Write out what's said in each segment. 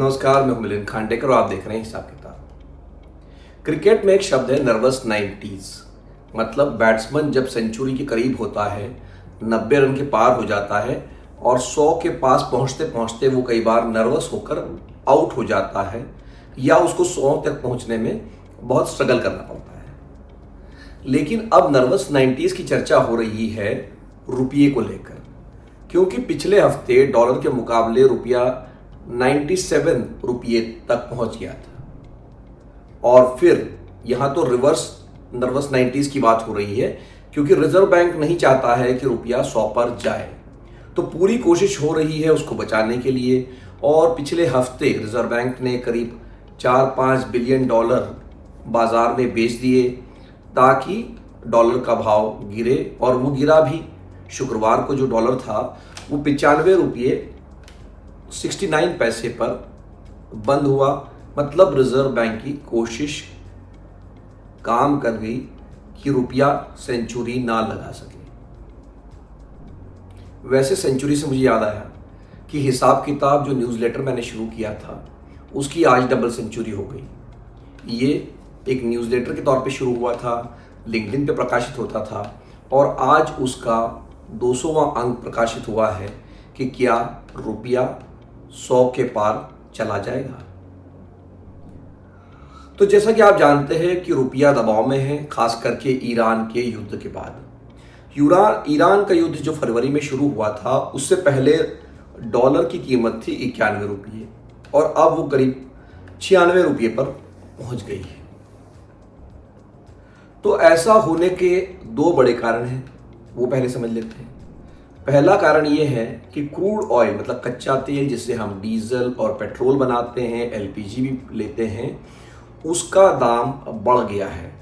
नमस्कार, मैं हूं मिलिंद खांडेकर और आप देख रहे हैं हिसाब किताब। क्रिकेट में एक शब्द है नर्वस 90s। मतलब बैट्समैन जब सेंचुरी के करीब होता है, 90 रन के पार हो जाता है और 100 के पास पहुंचते पहुंचते वो कई बार नर्वस होकर आउट हो जाता है या उसको 100 तक पहुंचने में बहुत स्ट्रगल करना पड़ता है। लेकिन अब नर्वस 90s की चर्चा हो रही है रुपये को लेकर, क्योंकि पिछले हफ्ते डॉलर के मुकाबले रुपया 97 रुपये तक पहुंच गया था। और फिर यहां तो रिवर्स नर्वस 90s की बात हो रही है, क्योंकि रिजर्व बैंक नहीं चाहता है कि रुपया 100 पर जाए, तो पूरी कोशिश हो रही है उसको बचाने के लिए। और पिछले हफ्ते रिजर्व बैंक ने करीब 4-5 बिलियन डॉलर बाजार में बेच दिए ताकि डॉलर का भाव गिरे, और वो गिरा भी। शुक्रवार को जो डॉलर था वो 95 रुपये 69 पैसे पर बंद हुआ। मतलब रिजर्व बैंक की कोशिश काम कर गई कि रुपया सेंचुरी ना लगा सके। वैसे सेंचुरी से मुझे याद आया कि हिसाब किताब जो न्यूज़लेटर मैंने शुरू किया था उसकी आज डबल सेंचुरी हो गई। ये एक न्यूज़लेटर के तौर पे शुरू हुआ था, लिंक्डइन पे प्रकाशित होता था, और आज उसका 200वां अंक प्रकाशित हुआ है कि क्या रुपया 100 के पार चला जाएगा। तो जैसा कि आप जानते हैं कि रुपया दबाव में है, खास करके ईरान के युद्ध के बाद। ईरान का युद्ध जो फरवरी में शुरू हुआ था, उससे पहले डॉलर की कीमत थी 91 रुपये और अब वो करीब 96 रुपये पर पहुंच गई है। तो ऐसा होने के दो बड़े कारण हैं, वो पहले समझ लेते हैं। पहला कारण ये है कि क्रूड ऑयल मतलब कच्चा तेल, जिससे हम डीजल और पेट्रोल बनाते हैं, एलपीजी भी लेते हैं, उसका दाम बढ़ गया है।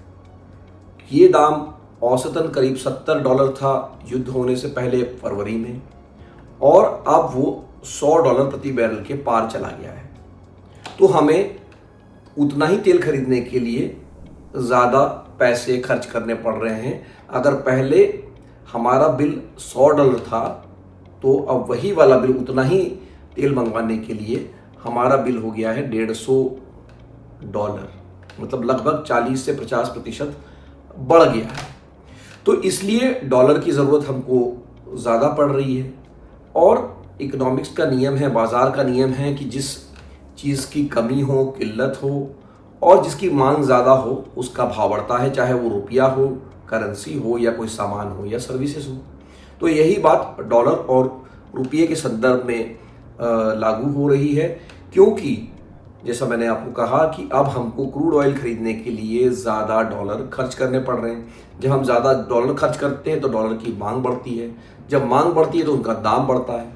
ये दाम औसतन करीब $70 था युद्ध होने से पहले फरवरी में, और अब वो $100 प्रति बैरल के पार चला गया है। तो हमें उतना ही तेल खरीदने के लिए ज़्यादा पैसे खर्च करने पड़ रहे हैं। अगर पहले हमारा बिल $100 था, तो अब वही वाला बिल, उतना ही तेल मंगवाने के लिए हमारा बिल हो गया है $150। मतलब लगभग 40 से 50% बढ़ गया है। तो इसलिए डॉलर की ज़रूरत हमको ज़्यादा पड़ रही है। और इकोनॉमिक्स का नियम है, बाज़ार का नियम है कि जिस चीज़ की कमी हो, किल्लत हो, और जिसकी मांग ज़्यादा हो, उसका भाव बढ़ता है, चाहे वो रुपया हो, करेंसी हो, या कोई सामान हो, या सर्विसेज हो। तो यही बात डॉलर और रुपये के संदर्भ में लागू हो रही है, क्योंकि जैसा मैंने आपको कहा कि अब हमको क्रूड ऑयल खरीदने के लिए ज़्यादा डॉलर खर्च करने पड़ रहे हैं। जब हम ज़्यादा डॉलर खर्च करते हैं तो डॉलर की मांग बढ़ती है, जब मांग बढ़ती है तो उनका दाम बढ़ता है।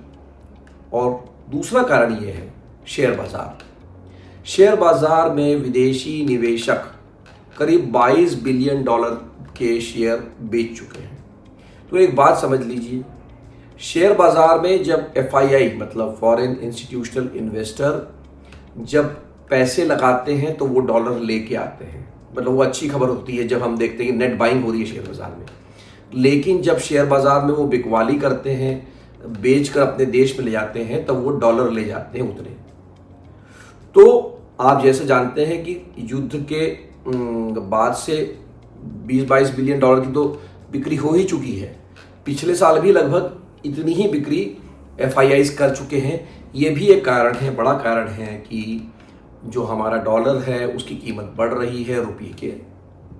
और दूसरा कारण ये है शेयर बाज़ार। शेयर बाज़ार में विदेशी निवेशक करीब $22 बिलियन के शेयर बेच चुके हैं। तो एक बात समझ लीजिए, शेयर बाज़ार में जब FII मतलब फॉरेन इंस्टीट्यूशनल इन्वेस्टर जब पैसे लगाते हैं तो वो डॉलर लेके आते हैं। मतलब वो अच्छी खबर होती है जब हम देखते हैं कि नेट बाइंग हो रही है शेयर बाज़ार में। लेकिन जब शेयर बाज़ार में वो बिकवाली करते हैं, बेचकर अपने देश में ले जाते हैं, तब वो डॉलर ले जाते हैं उतने। तो आप जैसे जानते हैं कि युद्ध के बाद से 20-22 बिलियन डॉलर की तो बिक्री हो ही चुकी है। पिछले साल भी लगभग इतनी ही बिक्री FIIs कर चुके हैं। ये भी एक कारण है, बड़ा कारण है कि जो हमारा डॉलर है उसकी कीमत बढ़ रही है रुपये के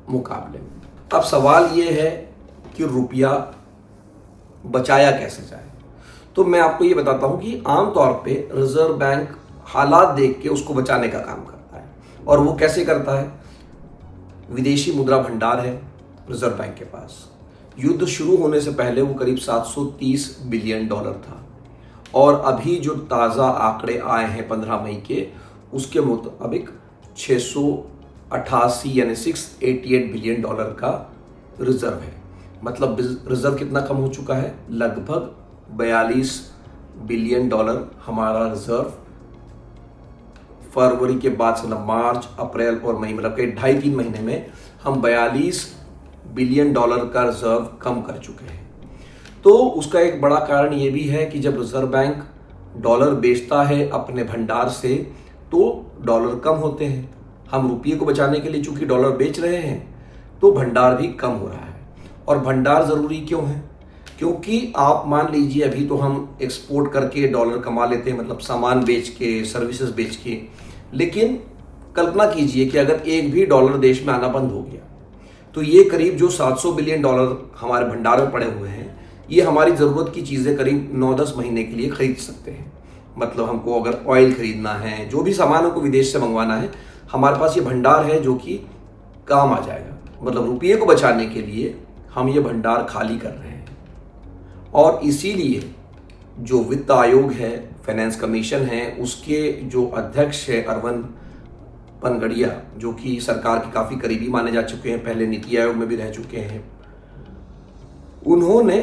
मुकाबले में। अब सवाल ये है कि रुपया बचाया कैसे जाए। तो मैं आपको ये बताता हूँ कि आमतौर पे रिजर्व बैंक हालात देख के उसको बचाने का काम करता है। और वो कैसे करता है? विदेशी मुद्रा भंडार है रिजर्व बैंक के पास। युद्ध शुरू होने से पहले वो करीब $730 बिलियन था, और अभी जो ताज़ा आंकड़े आए हैं 15 मई के, उसके मुताबिक 688 यानी $688 बिलियन का रिजर्व है। मतलब रिजर्व कितना कम हो चुका है? लगभग $42 बिलियन हमारा रिजर्व फरवरी के बाद से, मतलब मार्च, अप्रैल और मई, मतलब के 2.5-3 महीने में हम $42 बिलियन का रिजर्व कम कर चुके हैं। तो उसका एक बड़ा कारण ये भी है कि जब रिजर्व बैंक डॉलर बेचता है अपने भंडार से, तो डॉलर कम होते हैं। हम रुपये को बचाने के लिए चूंकि डॉलर बेच रहे हैं तो भंडार भी कम हो रहा है। और भंडार ज़रूरी क्यों है? क्योंकि आप मान लीजिए अभी तो हम एक्सपोर्ट करके डॉलर कमा लेते हैं, मतलब सामान बेच के, सर्विसेज बेच के, लेकिन कल्पना कीजिए कि अगर एक भी डॉलर देश में आना बंद हो गया तो ये करीब जो 700 बिलियन डॉलर हमारे भंडार में पड़े हुए हैं, ये हमारी ज़रूरत की चीज़ें करीब 9-10 महीने के लिए खरीद सकते हैं। मतलब हमको अगर ऑयल खरीदना है, जो भी सामान हमको विदेश से मंगवाना है, हमारे पास ये भंडार है जो कि काम आ जाएगा। मतलब रुपये को बचाने के लिए हम ये भंडार खाली कर रहे हैं। और इसीलिए जो वित्त आयोग है, फाइनेंस कमीशन है, उसके जो अध्यक्ष है अरविंद पनगड़िया, जो कि सरकार के काफ़ी करीबी माने जा चुके हैं, पहले नीति आयोग में भी रह चुके हैं, उन्होंने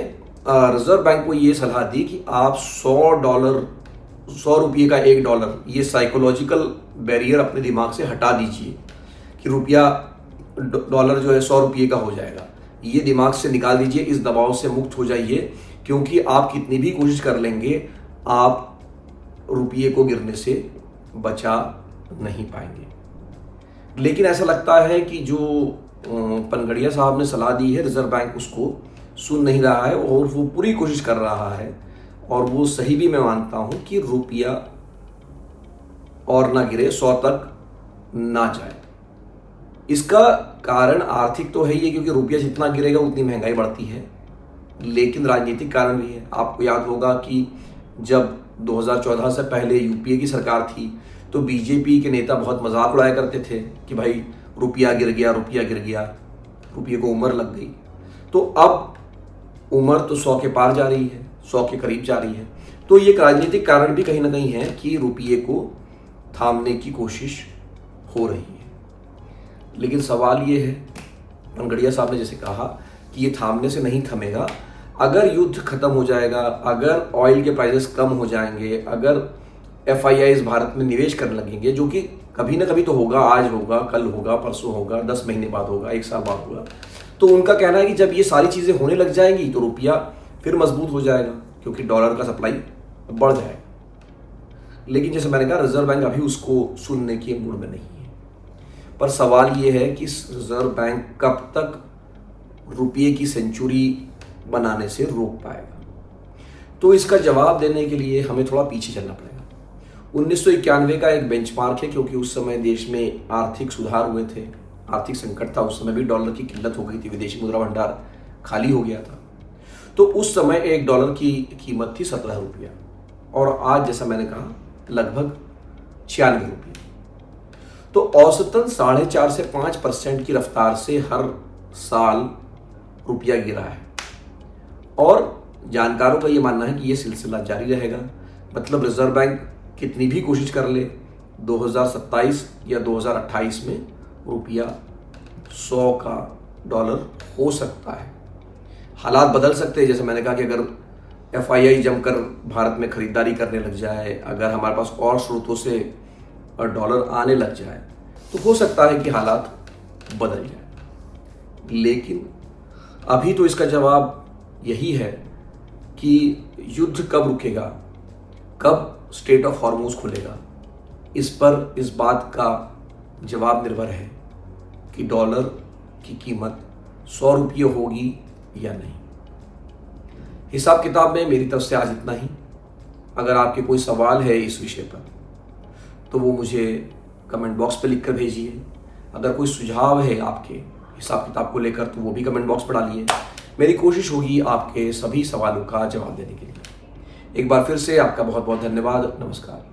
रिजर्व बैंक को ये सलाह दी कि आप 100 रुपये का $1, ये साइकोलॉजिकल बैरियर अपने दिमाग से हटा दीजिए कि डॉलर जो है 100 रुपये का हो जाएगा। ये दिमाग से निकाल दीजिए, इस दबाव से मुक्त हो जाइए, क्योंकि आप कितनी भी कोशिश कर लेंगे आप रुपये को गिरने से बचा नहीं पाएंगे। लेकिन ऐसा लगता है कि जो पनगड़िया साहब ने सलाह दी है, रिजर्व बैंक उसको सुन नहीं रहा है और वो पूरी कोशिश कर रहा है, और वो सही भी मैं मानता हूँ कि रुपया और ना गिरे, 100 तक ना जाए। इसका कारण आर्थिक तो है ही है, क्योंकि रुपया जितना गिरेगा उतनी महंगाई बढ़ती है, लेकिन राजनीतिक कारण भी है। आपको याद होगा कि जब 2014 से पहले यूपीए की सरकार थी तो बीजेपी के नेता बहुत मजाक उड़ाया करते थे कि भाई रुपया गिर गया, रुपया गिर गया, रुपये को उम्र लग गई। तो अब उम्र तो 100 के पार जा रही है, 100 के करीब जा रही है। तो ये एक राजनीतिक कारण भी कहीं ना कहीं है कि रुपये को थामने की कोशिश हो रही है। लेकिन सवाल ये है, पनगड़िया साहब ने जैसे कहा कि ये थामने से नहीं थमेगा। अगर युद्ध खत्म हो जाएगा, अगर ऑयल के प्राइसेस कम हो जाएंगे, अगर FIIs भारत में निवेश करने लगेंगे, जो कि कभी ना कभी तो होगा, आज होगा, कल होगा, परसों होगा, 10 महीने बाद होगा, 1 साल बाद होगा, तो उनका कहना है कि जब ये सारी चीज़ें होने लग जाएंगी तो रुपया फिर मजबूत हो जाएगा, क्योंकि डॉलर का सप्लाई बढ़ जाएगा। लेकिन जैसे मैंने कहा, रिजर्व बैंक अभी उसको सुनने के मूड में नहीं है। पर सवाल ये है कि रिजर्व बैंक कब तक रुपये की सेंचुरी बनाने से रोक पाएगा। तो इसका जवाब देने के लिए हमें थोड़ा पीछे चलना पड़ेगा। 1991 का एक बेंचमार्क है, क्योंकि उस समय देश में आर्थिक सुधार हुए थे, आर्थिक संकट था, उस समय भी डॉलर की किल्लत हो गई थी, विदेशी मुद्रा भंडार खाली हो गया था। तो उस समय $1 की कीमत थी 17 रुपया, और आज जैसा मैंने कहा लगभग 96 रुपये। तो औसतन 4.5 से 5% की रफ्तार से हर साल रुपया गिरा है, और जानकारों का ये मानना है कि ये सिलसिला जारी रहेगा। मतलब रिजर्व बैंक कितनी भी कोशिश कर ले, 2027 या 2028 में रुपया 100 का डॉलर हो सकता है। हालात बदल सकते हैं, जैसे मैंने कहा कि अगर FII जमकर भारत में खरीदारी करने लग जाए, अगर हमारे पास और स्रोतों से डॉलर आने लग जाए, तो हो सकता है कि हालात बदल जाए। लेकिन अभी तो इसका जवाब यही है कि युद्ध कब रुकेगा, कब स्ट्रेट ऑफ हॉर्मुज खुलेगा, इस बात का जवाब निर्भर है कि डॉलर की कीमत 100 रुपये होगी या नहीं। हिसाब किताब में मेरी तरफ से आज इतना ही। अगर आपके कोई सवाल है इस विषय पर तो वो मुझे कमेंट बॉक्स पे लिख कर भेजिए। अगर कोई सुझाव है आपके हिसाब किताब को लेकर तो वो भी कमेंट बॉक्स पर डालिए। मेरी कोशिश होगी आपके सभी सवालों का जवाब देने के लिए। एक बार फिर से आपका बहुत बहुत धन्यवाद। नमस्कार।